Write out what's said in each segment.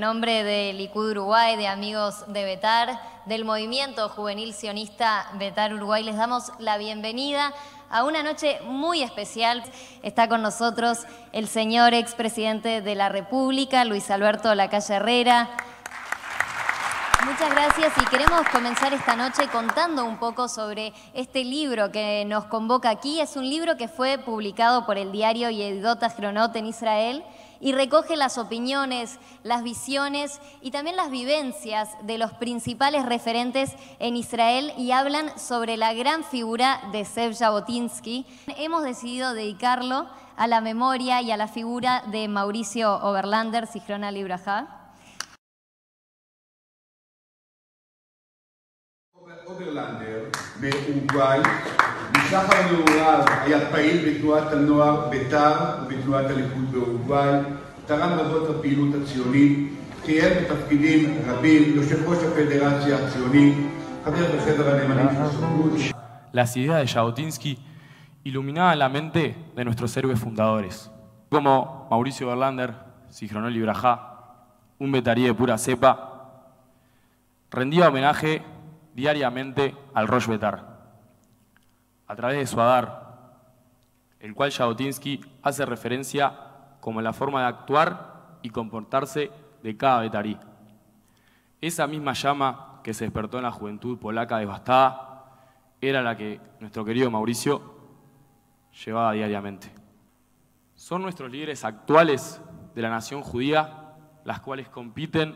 nombre de Likud Uruguay, de Amigos de Betar, del Movimiento Juvenil Sionista Betar Uruguay, les damos la bienvenida a una noche muy especial. Está con nosotros el señor expresidente de la República, Luis Alberto Lacalle Herrera. Muchas gracias y queremos comenzar esta noche contando un poco sobre este libro que nos convoca aquí. Es un libro que fue publicado por el diario Yedidot Ahronot en Israel y recoge las opiniones, las visiones y también las vivencias de los principales referentes en Israel y hablan sobre la gran figura de Zev Jabotinsky. Hemos decidido dedicarlo a la memoria y a la figura de Mauricio Oberlander, Zichrono Libraja. אוברלנדר מאורוגוואי, משחר נעוריו היה פעיל בתנועת הנוער בית"ר ובתנועת הליכוד באורוגוואי, תרם רבות לפעילות הציונית, כיהן בתפקידים רבים, יושב ראש הפדרציה הציונית, חבר בחבר הנאמנים של הסוכנות. Las ideas de Jabotinsky iluminaban la mente de nuestros héroes fundadores, como Mauricio Oberlander, Zichrono Libraja, un betarí de pura cepa, rendía homenaje diariamente al Rosh Betar, a través de su Adar, el cual Jabotinsky hace referencia como la forma de actuar y comportarse de cada betarí. Esa misma llama que se despertó en la juventud polaca devastada era la que nuestro querido Mauricio llevaba diariamente. Son nuestros líderes actuales de la nación judía los cuales compiten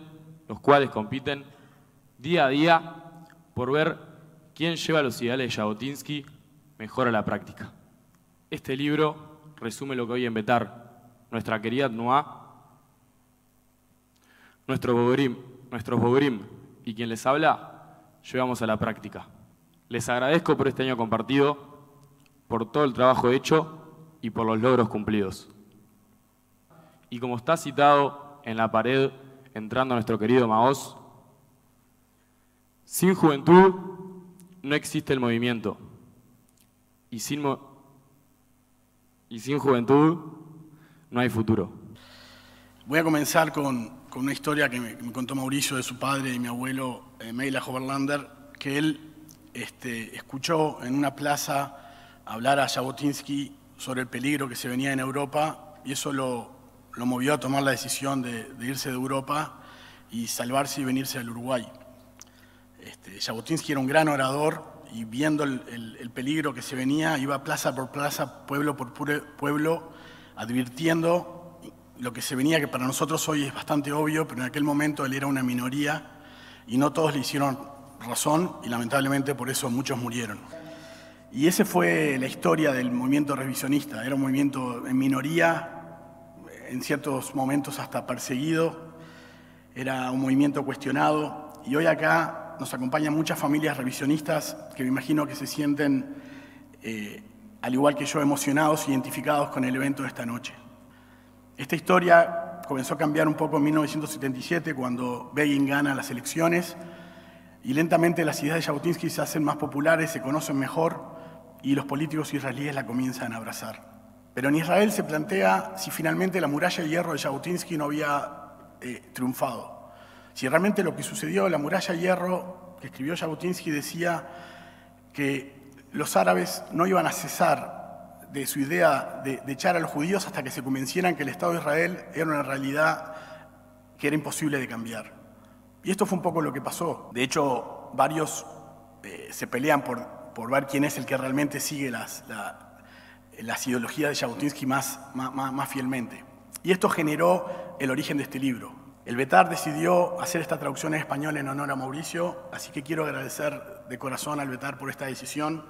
día a día por ver quién lleva los ideales de Jabotinsky mejor a la práctica. Este libro resume lo que hoy en Betar, nuestra querida Tnuá, nuestros Bogurim y quien les habla, llevamos a la práctica. Les agradezco por este año compartido, por todo el trabajo hecho y por los logros cumplidos. Y como está citado en la pared, entrando nuestro querido Maoz, sin juventud no existe el movimiento. Y sin juventud no hay futuro. Voy a comenzar con una historia que me contó Mauricio de su padre y mi abuelo Meilach Oberlander, que él escuchó en una plaza hablar a Jabotinsky sobre el peligro que se venía en Europa y eso lo movió a tomar la decisión de irse de Europa y salvarse y venirse al Uruguay. Jabotinsky era un gran orador y viendo el peligro que se venía, iba plaza por plaza, pueblo por pueblo, advirtiendo lo que se venía, que para nosotros hoy es bastante obvio, pero en aquel momento él era una minoría y no todos le hicieron razón y lamentablemente por eso muchos murieron. Y esa fue la historia del movimiento revisionista, era un movimiento en minoría, en ciertos momentos hasta perseguido, era un movimiento cuestionado y hoy acá nos acompañan muchas familias revisionistas que me imagino que se sienten, al igual que yo, emocionados, identificados con el evento de esta noche. Esta historia comenzó a cambiar un poco en 1977 cuando Begin gana las elecciones y lentamente las ideas de Jabotinsky se hacen más populares, se conocen mejor y los políticos israelíes la comienzan a abrazar. Pero en Israel se plantea si finalmente la muralla de hierro de Jabotinsky no había triunfado. Si realmente lo que sucedió, la muralla de hierro que escribió Jabotinsky decía que los árabes no iban a cesar de su idea de echar a los judíos hasta que se convencieran que el Estado de Israel era una realidad que era imposible de cambiar. Y esto fue un poco lo que pasó. De hecho, varios se pelean por ver quién es el que realmente sigue las ideologías de Jabotinsky más fielmente. Y esto generó el origen de este libro. El Betar decidió hacer esta traducción en español en honor a Mauricio, así que quiero agradecer de corazón al Betar por esta decisión.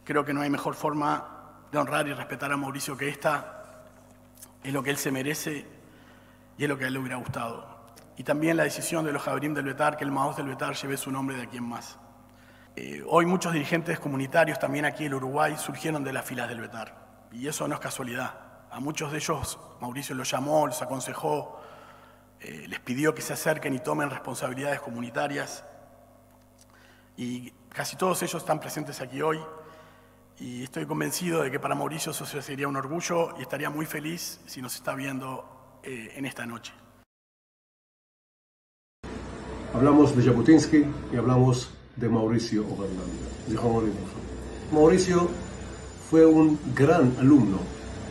Creo que no hay mejor forma de honrar y respetar a Mauricio que esta. Es lo que él se merece y es lo que a él le hubiera gustado. Y también la decisión de los Javerim del Betar, que el Maoz del Betar lleve su nombre de aquí en más. Hoy muchos dirigentes comunitarios también aquí en Uruguay surgieron de las filas del Betar. Y eso no es casualidad. A muchos de ellos Mauricio los llamó, los aconsejó, les pidió que se acerquen y tomen responsabilidades comunitarias y casi todos ellos están presentes aquí hoy y estoy convencido de que para Mauricio eso sería un orgullo y estaría muy feliz si nos está viendo en esta noche. Hablamos de Jabotinsky y hablamos de Mauricio Oberlander. Mauricio fue un gran alumno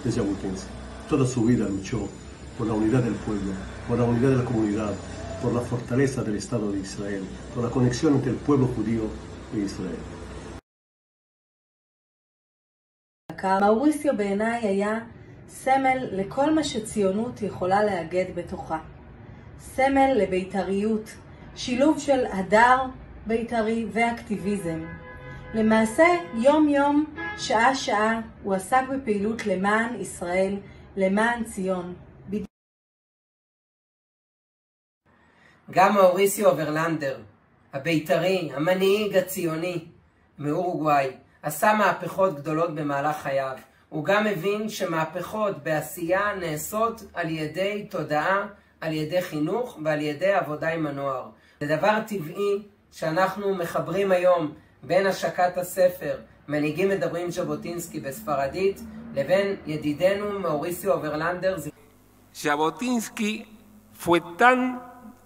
de Jabotinsky. Toda su vida luchó por la unidad del pueblo, por la unidad de la comunidad, por la fortaleza del Estado de Israel, por la conexión entre el pueblo judío e Israel. מאוריסיו בעיניי היה סמל לכל מה שציונות יכולה לאגד בתוכה. סמל לבית"ריות, שילוב של הדר בית"רי ואקטיביזם. למעשה, יום-יום, שעה-שעה, הוא עסק בפעילות למען ישראל, למען ציון. גם מאוריסיו אוברלנדר, הבית"רי, המנהיג הציוני מאורוגוואי, עשה מהפכות גדולות במהלך חייו. הוא גם מבין שמהפכות בעשייה נעשות על ידי תודעה, על ידי חינוך ועל ידי עבודה עם הנוער. זה דבר טבעי שאנחנו מחברים היום בין השקת הספר מנהיגים מדברים ז'בוטינסקי בספרדית לבין ידידנו מאוריסיו אוברלנדר. Jabotinsky fue tan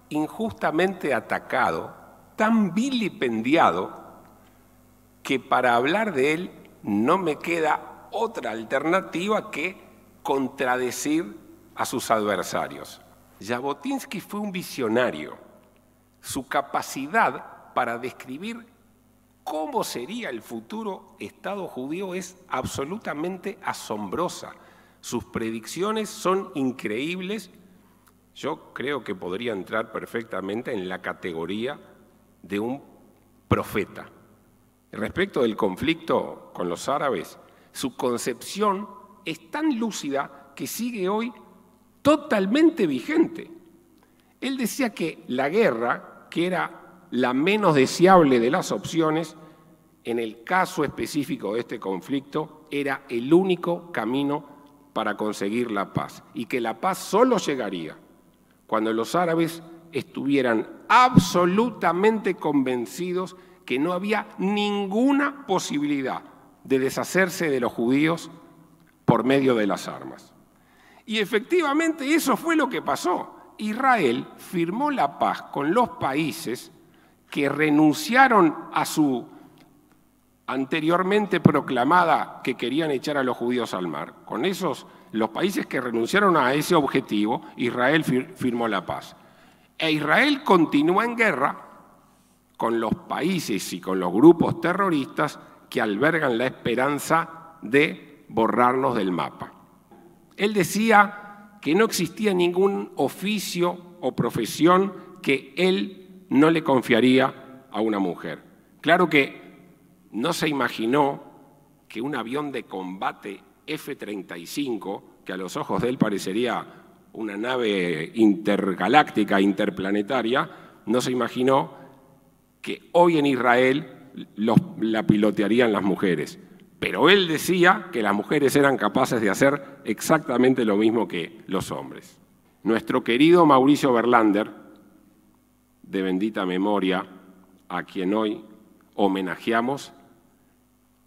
injustamente atacado, tan vilipendiado, que para hablar de él no me queda otra alternativa que contradecir a sus adversarios. Jabotinsky fue un visionario. Su capacidad para describir cómo sería el futuro Estado judío es absolutamente asombrosa. Sus predicciones son increíbles. Yo creo que podría entrar perfectamente en la categoría de un profeta. Respecto del conflicto con los árabes, su concepción es tan lúcida que sigue hoy totalmente vigente. Él decía que la guerra, que era la menos deseable de las opciones, en el caso específico de este conflicto, era el único camino para conseguir la paz, y que la paz solo llegaría cuando los árabes estuvieran absolutamente convencidos que no había ninguna posibilidad de deshacerse de los judíos por medio de las armas. Y efectivamente eso fue lo que pasó. Israel firmó la paz con los países que renunciaron a su anteriormente proclamada que querían echar a los judíos al mar. Con esos, los países que renunciaron a ese objetivo, Israel firmó la paz. E Israel continúa en guerra con los países y con los grupos terroristas que albergan la esperanza de borrarnos del mapa. Él decía que no existía ningún oficio o profesión que él no le confiaría a una mujer. Claro que no se imaginó que un avión de combate F-35, que a los ojos de él parecería una nave intergaláctica, interplanetaria, no se imaginó que hoy en Israel la pilotearían las mujeres. Pero él decía que las mujeres eran capaces de hacer exactamente lo mismo que los hombres. Nuestro querido Mauricio Oberlander, de bendita memoria, a quien hoy homenajeamos,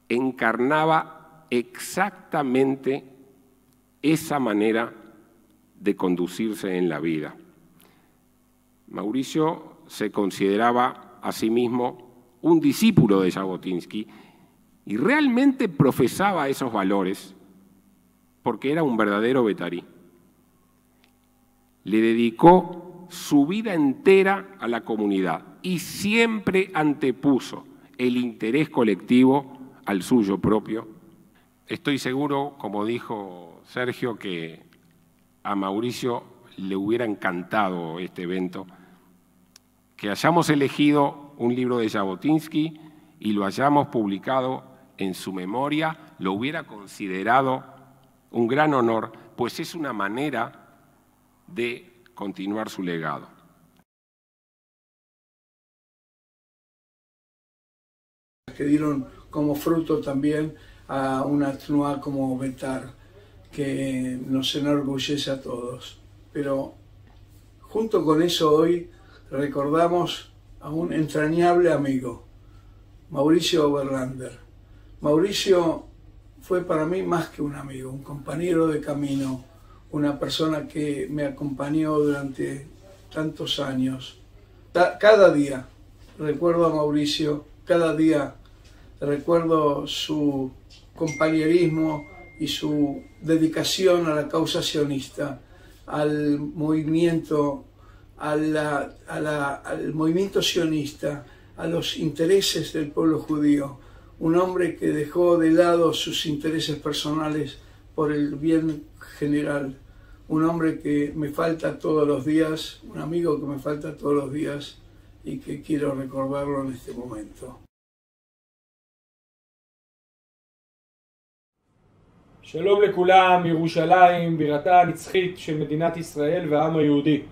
encarnaba exactamente esa manera de conducirse en la vida. Mauricio se consideraba a sí mismo un discípulo de Jabotinsky y realmente profesaba esos valores porque era un verdadero betarí. Le dedicó su vida entera a la comunidad y siempre antepuso el interés colectivo al suyo propio. Estoy seguro, como dijo Sergio, que a Mauricio le hubiera encantado este evento, que hayamos elegido un libro de Jabotinsky y lo hayamos publicado en su memoria, lo hubiera considerado un gran honor, pues es una manera de continuar su legado. Que dieron como fruto también a una Tnuá como Betar, que nos enorgullece a todos. Pero junto con eso hoy recordamos a un entrañable amigo, Mauricio Oberlander. Mauricio fue para mí más que un amigo, un compañero de camino, una persona que me acompañó durante tantos años, Cada día recuerdo a Mauricio, cada día recuerdo su compañerismo y su dedicación a la causa sionista, al movimiento, al movimiento sionista, a los intereses del pueblo judío. Un hombre que dejó de lado sus intereses personales por el bien general. Un hombre que me falta todos los días, un amigo que me falta todos los días y que quiero recordarlo en este momento. שלום לכולם, ירושלים, בירתה הנצחית של מדינת ישראל והעם היהודי.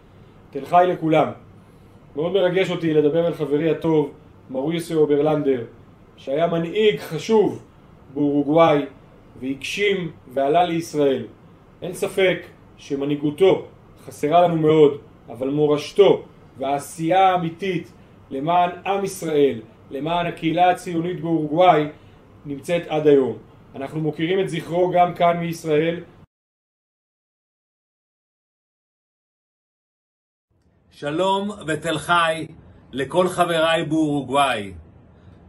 תל חי לכולם. מאוד מרגש אותי לדבר על חברי הטוב, מאוריסיו אוברלנדר, שהיה מנהיג חשוב באורוגוואי והגשים ועלה לישראל. אין ספק שמנהיגותו חסרה לנו מאוד, אבל מורשתו והעשייה האמיתית למען עם ישראל, למען הקהילה הציונית באורוגוואי, נמצאת עד היום. אנחנו מוכירים את זכרו גם כאן מישראל. שלום ותל חי לכל חבריי באורוגוואי.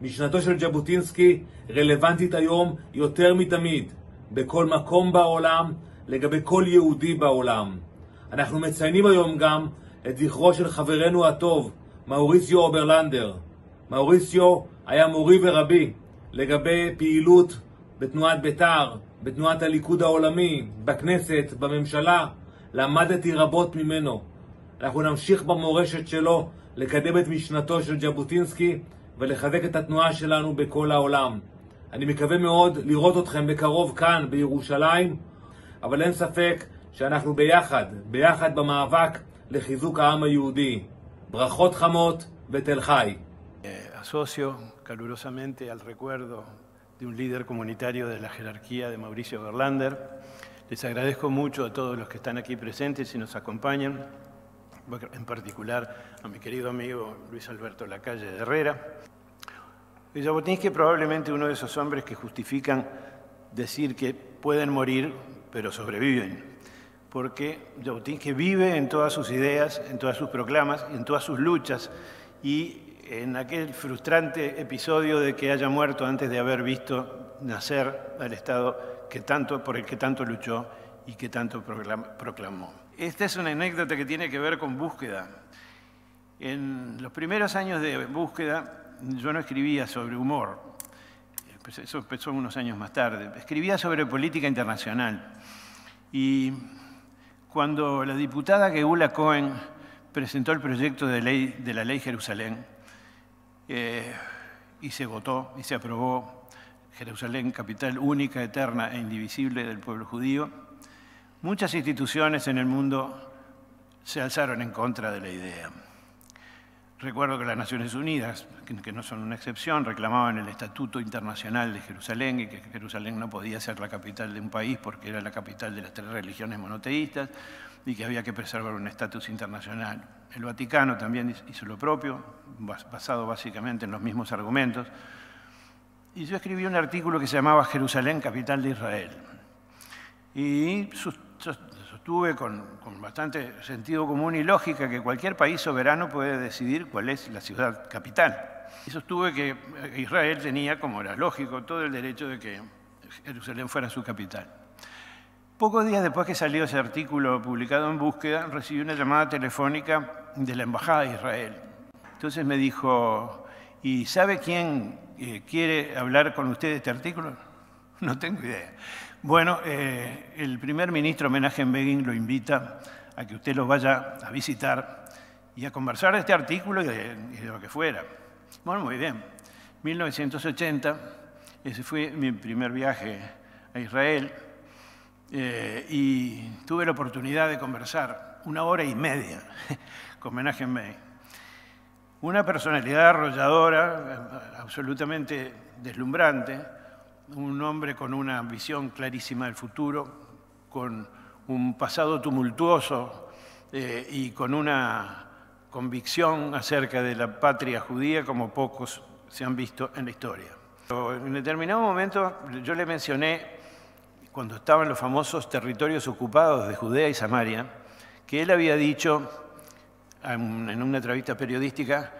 משנתו של ז'בוטינסקי רלוונטית היום יותר מתמיד, בכל מקום בעולם, לגבי כל יהודי בעולם. אנחנו מציינים היום גם את זכרו של חברנו הטוב, מאוריסיו אוברלנדר. מאוריסיו היה מורי ורבי לגבי פעילות בתנועת בית"ר, בתנועת הליכוד העולמי, בכנסת, בממשלה. למדתי רבות ממנו. אנחנו נמשיך במורשת שלו לקדם את משנתו של ז'בוטינסקי ולחזק את התנועה שלנו בכל העולם. אני מקווה מאוד לראות אתכם בקרוב כאן בירושלים, אבל אין ספק שאנחנו ביחד במאבק לחיזוק העם היהודי. ברכות חמות ותל חי. Asocio calurosamente al recuerdo de un líder comunitario de la jerarquía de Mauricio Oberlander. Les agradezco mucho a todos los que están aquí presentes y nos acompañan, en particular a mi querido amigo Luis Alberto Lacalle de Herrera. Zhabotinsky es probablemente uno de esos hombres que justifican decir que pueden morir, pero sobreviven, porque Zhabotinsky vive en todas sus ideas, en todas sus proclamas, en todas sus luchas, y en aquel frustrante episodio de que haya muerto antes de haber visto nacer al Estado por el que tanto luchó y que tanto proclamó. Esta es una anécdota que tiene que ver con búsqueda. En los primeros años de búsqueda yo no escribía sobre humor, eso empezó unos años más tarde, escribía sobre política internacional. Y cuando la diputada Geula Cohen presentó el proyecto de la ley Jerusalén, y se votó y se aprobó Jerusalén, capital única, eterna e indivisible del pueblo judío, muchas instituciones en el mundo se alzaron en contra de la idea. Recuerdo que las Naciones Unidas, que no son una excepción, reclamaban el Estatuto Internacional de Jerusalén y que Jerusalén no podía ser la capital de un país porque era la capital de las 3 religiones monoteístas y que había que preservar un estatus internacional. El Vaticano también hizo lo propio, basado básicamente en los mismos argumentos. Y yo escribí un artículo que se llamaba Jerusalén, capital de Israel. Y sostuve con bastante sentido común y lógica que cualquier país soberano puede decidir cuál es la ciudad capital. Y sostuve que Israel tenía, como era lógico, todo el derecho de que Jerusalén fuera su capital. Pocos días después que salió ese artículo publicado en Búsqueda, recibí una llamada telefónica de la Embajada de Israel. Entonces me dijo, ¿y sabe quién quiere hablar con usted de este artículo? No tengo idea. Bueno, el primer ministro Menachem Begin lo invita a que usted lo vaya a visitar y a conversar de este artículo y de lo que fuera. Bueno, muy bien. 1980, ese fue mi primer viaje a Israel. Y tuve la oportunidad de conversar 1 hora y media con Menachem Begin. Una personalidad arrolladora, absolutamente deslumbrante, un hombre con una visión clarísima del futuro, con un pasado tumultuoso y con una convicción acerca de la patria judía como pocos se han visto en la historia. En determinado momento yo le mencioné, cuando estaban los famosos territorios ocupados de Judea y Samaria, que él había dicho, en una entrevista periodística,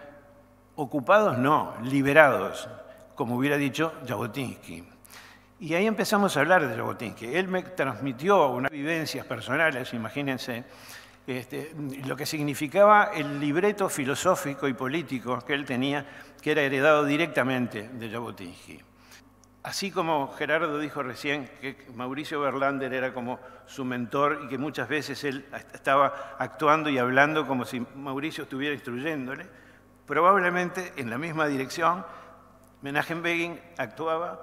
ocupados no, liberados, como hubiera dicho Jabotinsky. Y ahí empezamos a hablar de Jabotinsky. Él me transmitió unas vivencias personales, imagínense, lo que significaba el libreto filosófico y político que él tenía, que era heredado directamente de Jabotinsky. Así como Gerardo dijo recién que Mauricio Verlander era como su mentor y que muchas veces él estaba actuando y hablando como si Mauricio estuviera instruyéndole, probablemente en la misma dirección Menachem Begin actuaba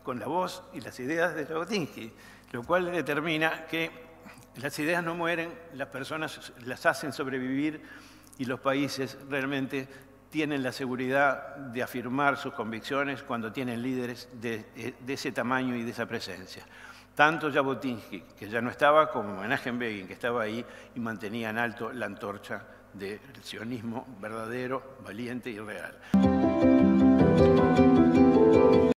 con la voz y las ideas de Jabotinsky, lo cual determina que las ideas no mueren, las personas las hacen sobrevivir y los países realmente tienen la seguridad de afirmar sus convicciones cuando tienen líderes de ese tamaño y de esa presencia. Tanto Jabotinsky, que ya no estaba, como Menachem Begin, que estaba ahí y mantenía en alto la antorcha del sionismo verdadero, valiente y real.